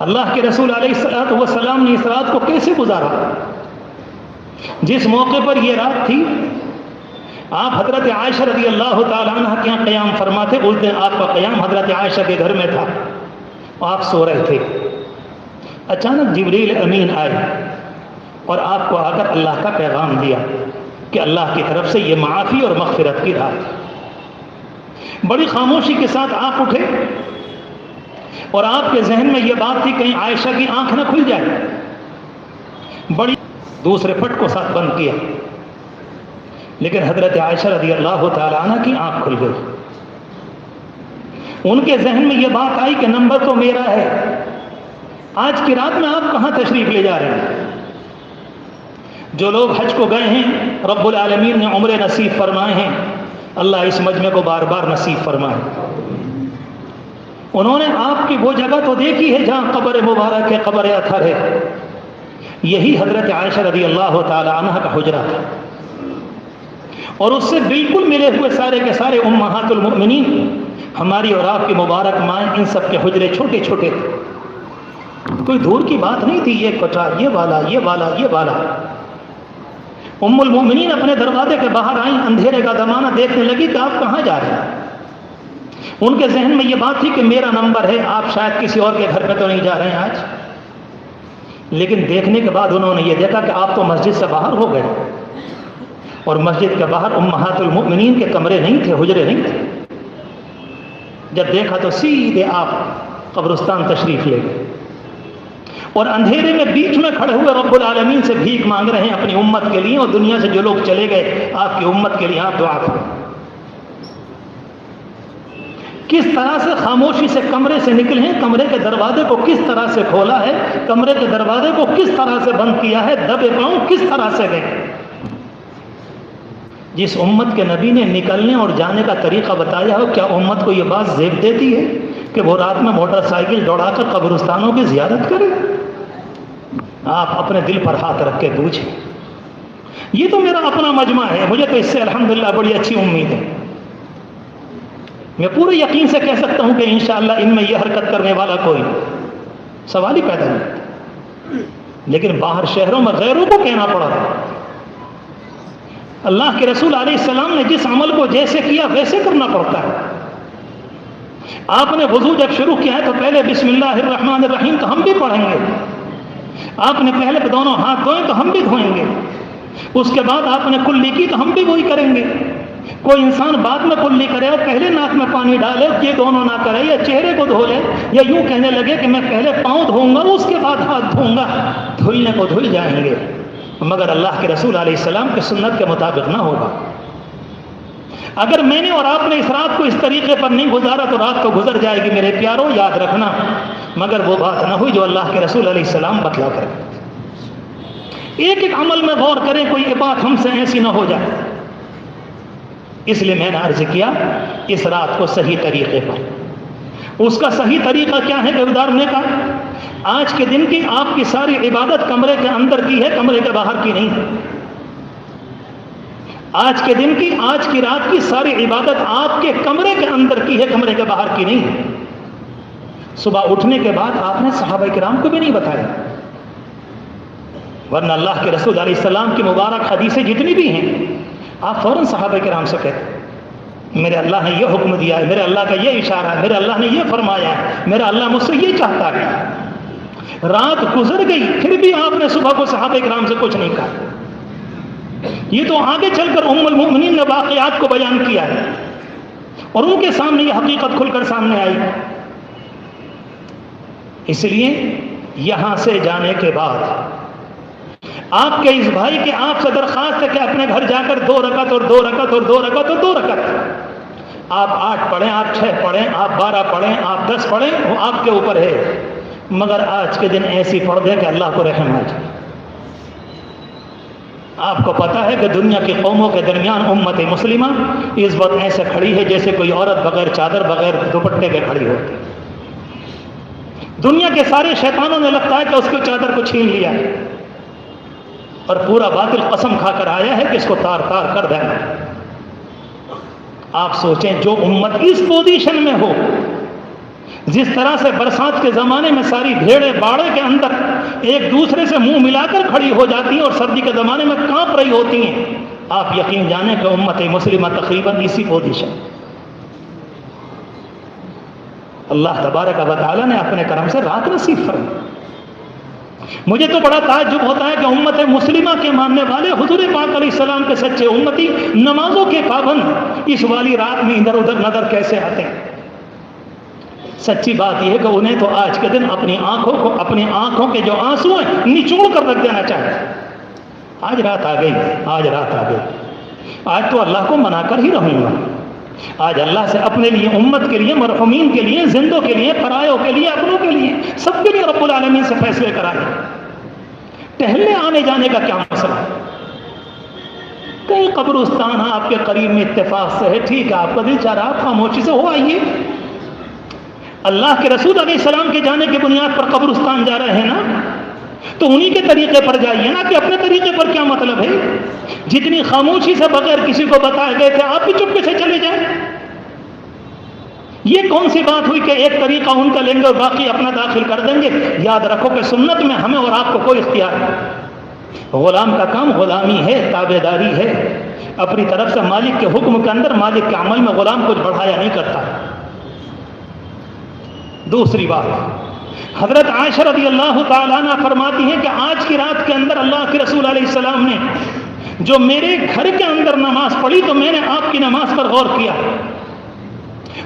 اللہ کے رسول علیہ الصلوۃ والسلام نے اس رات کو کیسے گزارا؟ جس موقع پر یہ رات تھی، آپ حضرت عائشہ رضی اللہ تعالیٰ عنہ کے یہاں قیام فرماتے. اس دن آپ کا قیام حضرت عائشہ کے گھر میں تھا، آپ سو رہے تھے. اچانک جبریل امین آئے اور آپ کو آ کر اللہ کا پیغام دیا کہ اللہ کی طرف سے یہ معافی اور مغفرت کی رات. بڑی خاموشی کے ساتھ آپ اٹھے اور آپ کے ذہن میں یہ بات تھی کہیں عائشہ کی آنکھ نہ کھل جائے. بڑی دوسرے پٹ کو ساتھ بند کیا، لیکن حضرت عائشہ رضی اللہ تعالیٰ عنہ کی آنکھ کھل گئی. ان کے ذہن میں یہ بات آئی کہ نمبر تو میرا ہے، آج کی رات میں آپ کہاں تشریف لے جا رہے ہیں؟ جو لوگ حج کو گئے ہیں رب العالمین نے عمرے نصیب فرمائے ہیں، اللہ اس مجمع کو بار بار نصیب فرمائے. انہوں نے آپ کی وہ جگہ تو دیکھی ہے جہاں قبر مبارک ہے، قبر اطہر ہے. یہی حضرت عائشہ رضی اللہ تعالی عنہ کا حجرہ تھا، اور اس سے بالکل ملے ہوئے سارے کے سارے امہات المؤمنین، ہماری اور آپ کی مبارک مائیں، ان سب کے حجرے چھوٹے چھوٹے تھے. کوئی دور کی بات نہیں تھی، یہ کوٹھا، یہ والا، یہ والا، یہ والا. ام المؤمنین اپنے دروازے کے باہر آئیں، اندھیرے کا زمانہ دیکھنے لگی کہ آپ کہاں جا رہے ہیں. ان کے ذہن میں یہ بات تھی کہ میرا نمبر ہے، آپ شاید کسی اور کے گھر پہ تو نہیں جا رہے ہیں آج. لیکن دیکھنے کے بعد انہوں نے یہ دیکھا کہ آپ تو مسجد سے باہر ہو گئے، اور مسجد کے باہر امہات المؤمنین کے کمرے نہیں تھے، حجرے نہیں تھے. جب دیکھا تو سیدھے آپ قبرستان تشریف لے گئے، اور اندھیرے میں بیچ میں کھڑے ہوئے رب العالمین سے بھیک مانگ رہے ہیں اپنی امت کے لیے، اور دنیا سے جو لوگ چلے گئے آپ کی امت کے لیے آپ دعا کریں. کس طرح سے خاموشی سے کمرے سے نکلے ہیں، کمرے کے دروازے کو کس طرح سے کھولا ہے، کمرے کے دروازے کو کس طرح سے بند کیا ہے، دبے پاؤں کس طرح سے گئے. جس امت کے نبی نے نکلنے اور جانے کا طریقہ بتایا ہو، کیا امت کو یہ بات زیب دیتی ہے کہ وہ رات میں موٹر سائیکل دوڑا کر قبرستانوں کی زیارت کرے؟ آپ اپنے دل پر ہاتھ رکھ کے پوچھیں. یہ تو میرا اپنا مجمع ہے، مجھے تو اس سے الحمدللہ بڑی اچھی امید ہے. میں پورے یقین سے کہہ سکتا ہوں کہ انشاءاللہ ان میں یہ حرکت کرنے والا کوئی سوال ہی پیدا نہیں. لیکن باہر شہروں میں غیروں کو کہنا پڑا. اللہ کے رسول علیہ السلام نے جس عمل کو جیسے کیا ویسے کرنا پڑتا ہے. آپ نے وضو جب شروع کیا ہے تو پہلے بسم اللہ الرحمن الرحیم تو ہم بھی پڑھیں گے. آپ نے پہلے دونوں ہاتھ دھوئے تو ہم بھی دھوئیں گے. اس کے بعد آپ نے کلی کی تو ہم بھی وہی کریں گے. کوئی انسان بعد میں کلی کرے اور پہلے ناک میں پانی ڈالے، یہ دونوں نہ کرے، یا چہرے کو دھو لے، یا یوں کہنے لگے کہ میں پہلے پاؤں دھوؤں گا اس کے بعد ہاتھ دھوؤں گا. دھلنے کو دھل جائیں گے، مگر اللہ کے رسول علیہ السلام کی سنت کے مطابق نہ ہوگا. اگر میں نے اور آپ نے اس رات کو اس طریقے پر نہیں گزارا تو رات تو گزر جائے گی میرے پیاروں، یاد رکھنا. مگر وہ بات نہ ہوئی جو اللہ کے رسول علیہ السلام بتلا کر. ایک ایک عمل میں غور کریں، کوئی بات ہم سے ایسی نہ ہو جائے. اس لیے میں نے عرض کیا اس رات کو صحیح طریقے پر. اس کا صحیح طریقہ کیا ہے گزارنے کا؟ آج کے دن کی آپ کی ساری عبادت کمرے کے اندر کی ہے، کمرے کے باہر کی نہیں. آج کے دن کی، آج کی رات کی ساری عبادت آپ کے کمرے کے اندر کی ہے، کمرے کے باہر کی نہیں. صبح اٹھنے کے بعد آپ نے صحابہ کرام کو بھی نہیں بتایا، ورنہ اللہ کے رسول علیہ السلام کی مبارک حدیثیں جتنی بھی ہیں آپ فوراً صحابہ کرام سے کہتے میرے اللہ نے یہ حکم دیا ہے، میرے اللہ کا یہ اشارہ ہے، میرے اللہ نے یہ فرمایا ہے، میرا اللہ مجھ سے یہ چاہتا ہے. رات گزر گئی پھر بھی آپ نے صبح کو صحابہ کرام سے کچھ نہیں کہا. یہ تو آگے چل کر ام المؤمنین نے واقعات کو بیان کیا ہے، اور ان کے سامنے یہ حقیقت کھل کر سامنے آئی. اس لیے یہاں سے جانے کے بعد آپ کے اس بھائی کے آپ سے درخواست ہے کہ اپنے گھر جا کر 2 رکعت اور 2 رکعت اور 2 رکعت اور 2 رکعت، آپ 8 پڑھیں، آپ 6 پڑھیں، آپ 12 پڑھیں، آپ 10 پڑھیں، وہ آپ کے اوپر ہے. مگر آج کے دن ایسی پڑھ دیں کہ اللہ کو رحم آ جائے. آپ کو پتا ہے کہ دنیا کی قوموں کے درمیان امت مسلمہ اس وقت ایسے کھڑی ہے جیسے کوئی عورت بغیر چادر بغیر دوپٹے کے کھڑی ہوتی. دنیا کے سارے شیطانوں نے لگتا ہے کہ اس کو چادر کو چھین لیا ہے، اور پورا باطل قسم کھا کر آیا ہے کہ اس کو تار تار کر دینا. آپ سوچیں جو امت اس پوزیشن میں ہو، جس طرح سے برسات کے زمانے میں ساری بھیڑیں باڑے کے اندر ایک دوسرے سے منہ ملا کر کھڑی ہو جاتی ہیں اور سردی کے زمانے میں کانپ رہی ہوتی ہیں، آپ یقین جانیں کہ امت مسلمہ تقریباً اسی پوزیشن۔ اللہ تبارک و تعالیٰ نے اپنے کرم سے رات نصیب فرمائی۔ مجھے تو بڑا تعجب ہوتا ہے کہ امت مسلمہ کے ماننے والے حضور پاک علیہ السلام کے سچے امتی، نمازوں کے پابند، اس والی رات میں ادھر ادھر نظر کیسے آتے ہیں؟ سچی بات یہ ہے کہ انہیں تو آج کے دن اپنی آنکھوں کے جو آنسو ہیں نچوڑ کر رکھ دینا چاہیے۔ آج رات آ گئی، آج رات آ گئی، آج تو اللہ کو منا کر ہی رہوں گا۔ آج اللہ سے اپنے لیے، امت کے لیے، مرحومین کے لیے، زندوں کے لیے، پرایوں کے لیے، اپنوں کے لیے، سب کے لیے رب العالمین سے فیصلے کرائے۔ ٹہلنے آنے جانے کا کیا مسئلہ؟ کئی قبرستان آپ کے قریب میں اتفاق سے ہے، ٹھیک ہے، آپ کا دل چاہ رہا آپ خاموشی سے ہو آئیے۔ اللہ کے رسول علیہ السلام کے جانے کی بنیاد پر قبرستان جا رہے ہیں نا، تو انہی کے طریقے پر جائیے نا، کہ اپنے طریقے پر کیا مطلب ہے؟ جتنی خاموشی سے بغیر کسی کو بتائے گئے تھے آپ بھی چپکے سے چلے جائیں۔ یہ کون سی بات ہوئی کہ ایک طریقہ ان کا لیں گے اور باقی اپنا داخل کر دیں گے؟ یاد رکھو کہ سنت میں ہمیں اور آپ کو کوئی اختیار نہیں۔ غلام کا کام غلامی ہے، تابع داری ہے، اپنی طرف سے مالک کے حکم کے اندر، مالک کے عمل میں غلام کچھ بڑھایا نہیں کرتا۔ دوسری بات، حضرت عائشہ رضی اللہ تعالیٰ عنہ فرماتی ہیں کہ آج کی رات کے اندر اللہ کے رسول علیہ السلام نے جو میرے گھر کے اندر نماز پڑھی تو میں نے آپ کی نماز پر غور کیا۔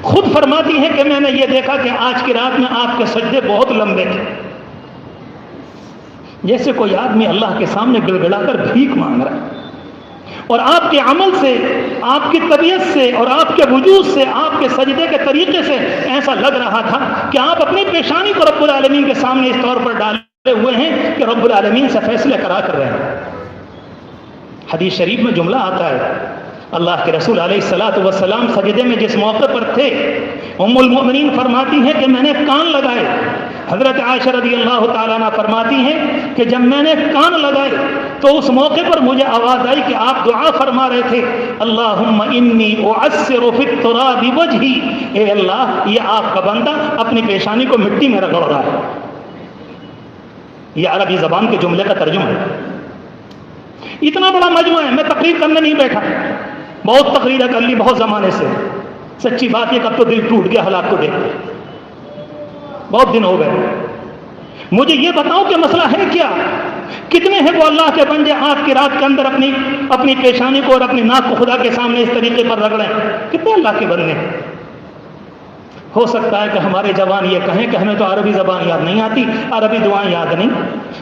خود فرماتی ہیں کہ میں نے یہ دیکھا کہ آج کی رات میں آپ کے سجدے بہت لمبے تھے، جیسے کوئی آدمی اللہ کے سامنے گڑ گڑا کر بھیک مانگ رہا ہے، اور آپ کے عمل سے، آپ کی طبیعت سے اور آپ کے وجود سے، آپ کے سجدے کے طریقے سے ایسا لگ رہا تھا کہ آپ اپنی پیشانی کو رب العالمین کے سامنے اس طور پر ڈالے ہوئے ہیں کہ رب العالمین سے فیصلے کرا کر رہے ہیں۔ حدیث شریف میں جملہ آتا ہے، اللہ کے رسول علیہ الصلوۃ والسلام سجدے میں جس موقع پر تھے، ام المؤمنین فرماتی ہیں کہ میں نے کان لگائے۔ حضرت عائشہ رضی اللہ تعالیٰ عنہ فرماتی ہیں کہ جب میں نے کان لگائے تو اس موقع پر مجھے آواز آئی کہ آپ دعا فرما رہے تھے، اللہم انی اعصر فی التراب وجہی، اے اللہ یہ آپ کا بندہ اپنی پیشانی کو مٹی میں رگڑ رہا ہے۔ یہ عربی زبان کے جملے کا ترجمہ ہے۔ اتنا بڑا مجموعہ ہے، میں تقریر کرنے نہیں بیٹھا، بہت تقریر کر لی بہت زمانے سے، سچی بات یہ کب تو دل ٹوٹ گیا حالات کو دیکھ کے، بہت دن ہو گئے۔ مجھے یہ بتاؤ کہ مسئلہ ہے کیا؟ کتنے ہیں وہ اللہ کے بندے آج کی رات کے اندر اپنی پیشانی کو اور اپنی ناک کو خدا کے سامنے اس طریقے پر رگڑیں؟ کتنے اللہ کے بندے ہیں؟ ہو سکتا ہے کہ ہمارے جوان یہ کہیں کہ ہمیں تو عربی زبان یاد نہیں آتی، عربی دعائیں یاد نہیں،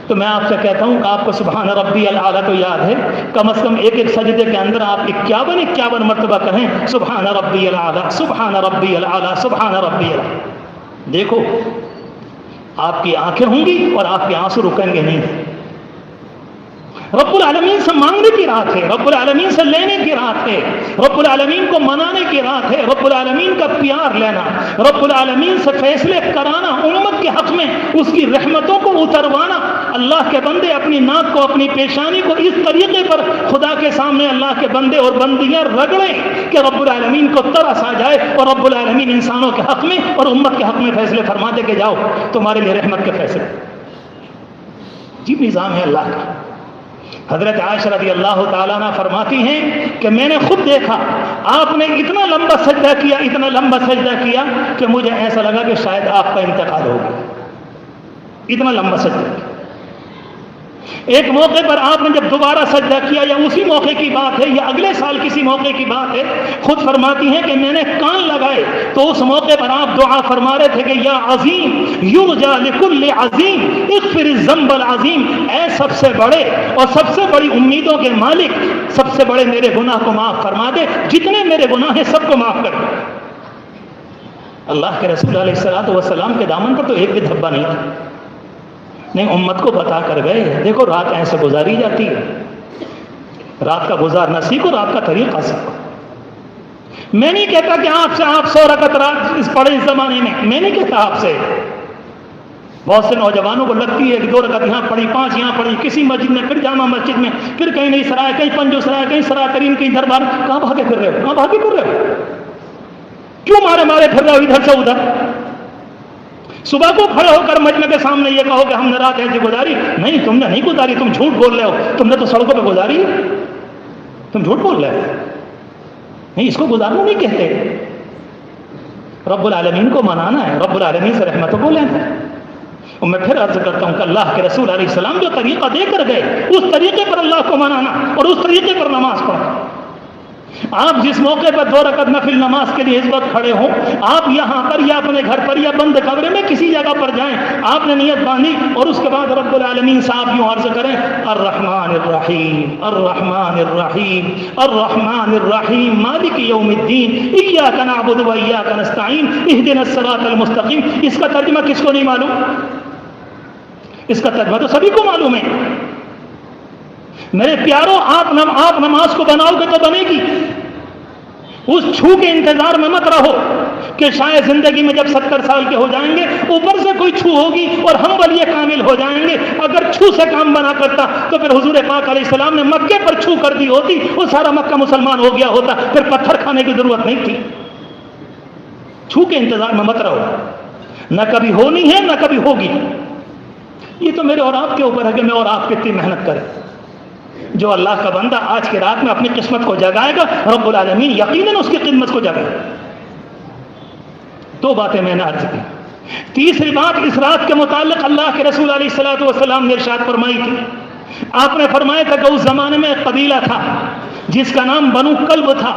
تو میں آپ سے کہتا ہوں کہ آپ کو سبحان ربی الاعلیٰ تو یاد ہے، کم از کم ایک ایک سجدے کے اندر آپ 51 مرتبہ کہیں سبحان ربی الاعلیٰ، سبحان ربی الاعلیٰ، سبحان ربی الاعلیٰ۔ دیکھو آپ کی آنکھیں ہوں گی اور آپ کے آنسو رکیں گے نہیں۔ رب العالمین سے مانگنے کی رات ہے، رب العالمین سے لینے کی رات ہے، رب العالمین کو منانے کی رات ہے، رب العالمین کا پیار لینا، رب العالمین سے فیصلے کرانا، امت کے حق میں اس کی رحمتوں کو اتروانا۔ اللہ کے بندے اپنی ناک کو، اپنی پیشانی کو اس طریقے پر خدا کے سامنے اللہ کے بندے اور بندیاں رگڑیں کہ رب العالمین کو ترس آ جائے، اور رب العالمین انسانوں کے حق میں اور امت کے حق میں فیصلے فرما دے کہ جاؤ تمہارے لیے رحمت کے فیصلے۔ جی نظام ہے اللہ کا۔ حضرت عائشہ رضی اللہ تعالیٰ عنہ فرماتی ہیں کہ میں نے خود دیکھا آپ نے اتنا لمبا سجدہ کیا، اتنا لمبا سجدہ کیا کہ مجھے ایسا لگا کہ شاید آپ کا انتقال ہو گیا، اتنا لمبا سجدہ کیا۔ ایک موقع پر آپ نے جب دوبارہ سجدہ کیا، یا اسی موقع کی بات ہے یا اگلے سال کسی موقع کی بات ہے، خود فرماتی ہیں کہ میں نے کان لگائے تو اس موقع پر آپ دعا فرما رہے تھے کہ یا عظیم یرجا لکل عظیم اغفر الذنب العظیم، اے سب سے بڑے اور سب سے بڑی امیدوں کے مالک، سب سے بڑے میرے گناہ کو معاف فرما دے، جتنے میرے گناہ ہیں سب کو معاف کر دے۔ اللہ کے رسول علیہ الصلوۃ والسلام کے دامن پر تو ایک بھی دھبا نہیں تھا، نہیں امت کو بتا کر گئے دیکھو رات ایسے گزاری جاتی ہے، رات کا گزارنا سیکھو، رات کا طریقہ سیکھو۔ میں نہیں کہتا کہ آپ سے آپ 100 رکعت رات پڑھے اس زمانے میں، میں نہیں کہتا آپ سے، بہت سے نوجوانوں کو لگتی ہے کہ 2 رکعت یہاں پڑھی، 5 یہاں پڑھی، کسی مسجد میں، پھر جامع مسجد میں، پھر کہیں نہیں سرائے، کہیں پنجو سرائے، کہیں سرائے ترین، کہیں دربار، کہاں بھاگے پھر رہے ہو، کہاں بھاگے پھر رہے ہو، کیوں مارے پھر رہے ہو ادھر سے ادھر؟ صبح کو کھڑے ہو کر مجمع کے سامنے یہ کہو کہ ہم نے رات ایسی گزاری، نہیں تم نے نہیں گزاری، تم جھوٹ بول رہے ہو، تم نے تو سڑکوں پہ گزاری، تم جھوٹ بول رہے ہو، نہیں اس کو گزارنا نہیں کہتے۔ رب العالمین کو منانا ہے، رب العالمین سے رحمتوں کو لینا ہے۔ اور میں پھر عرض کرتا ہوں کہ اللہ کے رسول علیہ السلام جو طریقہ دے کر گئے اس طریقے پر اللہ کو منانا اور اس طریقے پر نماز پڑھنا۔ آپ جس موقع پر 2 رکعت نفل نماز کے لیے اس وقت کھڑے ہوں، آپ یہاں پر یا اپنے گھر پر یا بند کمرے میں کسی جگہ پر جائیں، آپ نے نیت باندھی اور اس کے بعد رب العالمین سے آپ یوں عرض کریں الرحمن الرحیم الرحمن الرحیم الرحمن الرحیم مالک یوم الدین ایاک نعبد و ایاک نستعین اہدنا الصراط المستقیم۔ اس کا ترجمہ کس کو نہیں معلوم؟ اس کا ترجمہ تو سبھی کو معلوم ہے۔ میرے پیاروں، آپ نماز کو بناؤ گے تو بنے گی۔ اس چھو کے انتظار میں مت رہو کہ شاید زندگی میں جب 70 سال کے ہو جائیں گے اوپر سے کوئی چھو ہوگی اور ہم ولی کامل ہو جائیں گے۔ اگر چھو سے کام بنا کرتا تو پھر حضور پاک علیہ السلام نے مکے پر چھو کر دی ہوتی، وہ سارا مکہ مسلمان ہو گیا ہوتا، پھر پتھر کھانے کی ضرورت نہیں تھی۔ چھو کے انتظار میں مت رہو، نہ کبھی ہونی ہے نہ کبھی ہوگی۔ یہ تو میرے اور آپ کے اوپر ہے کہ میں اور آپ کتنی محنت کریں۔ جو اللہ کا بندہ آج کی رات میں اپنی قسمت کو جگائے گا، رب العالمین یقیناً اس کی قسمت کو جگائے گا۔ 2 باتیں میں نے عرض کی۔ تیسری بات اس رات کے متعلق اللہ کے رسول علیہ الصلوۃ والسلام نے ارشاد فرمائی تھی۔ آپ نے فرمایا تھا کہ اس زمانے میں ایک قبیلہ تھا جس کا نام بنو کلب تھا۔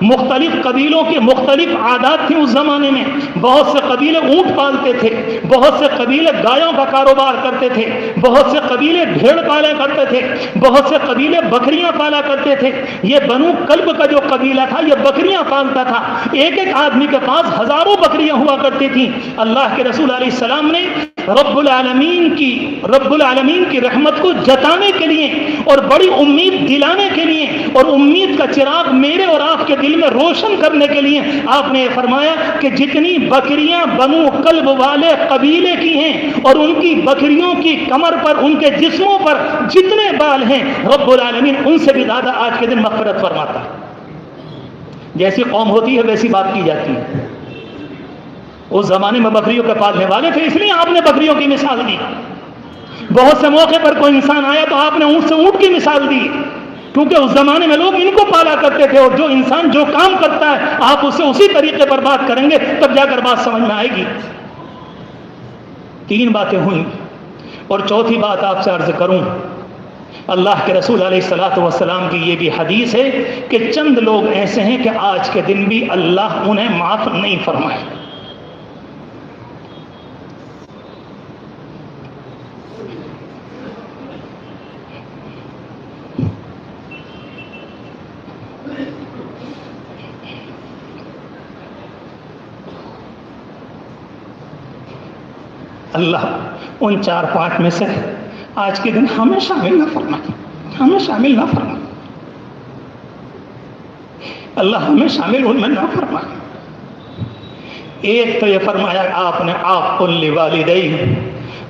مختلف قبیلوں کی مختلف عادات تھیں اس زمانے میں۔ بہت سے قبیلے اونٹ پالتے تھے، بہت سے قبیلے گایوں کا کاروبار کرتے تھے، بہت سے قبیلے بھیڑ پالا کرتے تھے، بہت سے قبیلے بکریاں پالا کرتے تھے۔ یہ بنو کلب کا جو قبیلہ تھا یہ بکریاں پالتا تھا۔ ایک ایک آدمی کے پاس ہزاروں بکریاں ہوا کرتی تھیں۔ اللہ کے رسول علیہ السلام نے رب العالمین کی رحمت کو جتانے کے لیے اور بڑی امید دلانے کے لیے اور امید کا چراغ میرے اور آپ کے دل میں روشن کرنے کے لیے آپ نے فرمایا کہ جتنی بکریاں بنو کلب والے قبیلے کی ہیں اور ان کی بکریوں کی کمر پر، ان کے جسموں پر جتنے بال ہیں، رب العالمین ان سے بھی زیادہ آج کے دن مغفرت فرماتا ہے۔ جیسی قوم ہوتی ہے ویسی بات کی جاتی ہے۔ اس زمانے میں بکریوں کے پالنے والے تھے، اس لیے آپ نے بکریوں کی مثال دی۔ بہت سے موقع پر کوئی انسان آیا تو آپ نے اونٹ سے اونٹ کی مثال دی، کیونکہ اس زمانے میں لوگ ان کو پالا کرتے تھے، اور جو انسان جو کام کرتا ہے آپ اس سے اسی طریقے پر بات کریں گے تب جا کر بات سمجھ میں آئے گی۔ 3 باتیں ہوئیں، اور چوتھی بات آپ سے عرض کروں۔ اللہ کے رسول علیہ الصلوۃ والسلام کی یہ بھی حدیث ہے کہ چند لوگ ایسے ہیں کہ آج کے دن بھی اللہ انہیں معاف نہیں فرمائے۔ اللہ ان 4-5 میں سے آج کے دن ہمیں شامل نہ فرمائے، ہمیں شامل نہ فرمائے، اللہ ہمیں شامل ان میں نہ فرمائے۔ ایک تو یہ فرمایا آپ نے عاق لوالدیہ،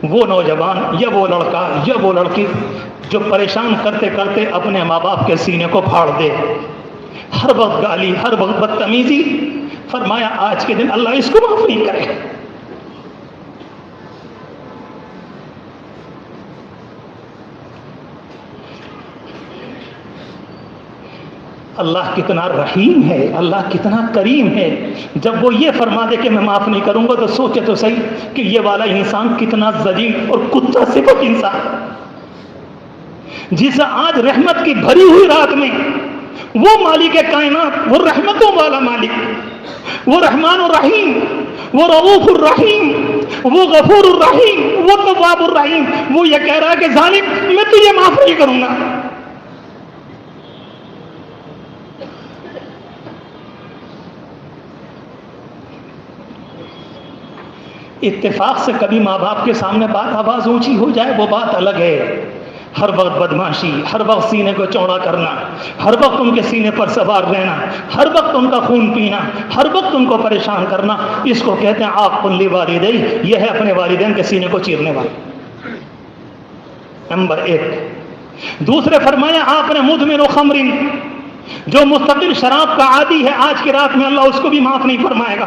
وہ نوجوان یا وہ لڑکا یا وہ لڑکی جو پریشان کرتے کرتے اپنے ماں باپ کے سینے کو پھاڑ دے، ہر وقت گالی، ہر وقت بدتمیزی، فرمایا آج کے دن اللہ اس کو معاف نہیں کرے۔ اللہ کتنا رحیم ہے، اللہ کتنا کریم ہے، جب وہ یہ فرما دے کہ میں معاف نہیں کروں گا تو سوچے تو صحیح کہ یہ والا انسان کتنا ذلیل اور کتا صفت انسان، جسے آج رحمت کی بھری ہوئی رات میں وہ مالک کائنات، وہ رحمتوں والا مالک، وہ رحمان الرحیم، وہ رؤوف الرحیم، وہ غفور الرحیم، وہ تواب الرحیم، وہ یہ کہہ رہا ہے کہ ظالم میں تجھے معاف نہیں کروں گا۔ اتفاق سے کبھی ماں باپ کے سامنے بات آواز اونچی ہو جائے وہ بات الگ ہے، ہر وقت بدماشی، ہر وقت سینے کو چوڑا کرنا، ہر وقت ان کے سینے پر سوار رہنا، ہر وقت ان کا خون پینا، ہر وقت ان کو پریشان کرنا، اس کو کہتے ہیں عاق لوالدیہ، یہ ہے اپنے والدین کے سینے کو چیرنے والا، نمبر 1۔ دوسرے فرمایا آپ نے مدمن خمر، جو مستقل شراب کا عادی ہے آج کی رات میں اللہ اس کو بھی معاف نہیں فرمائے گا۔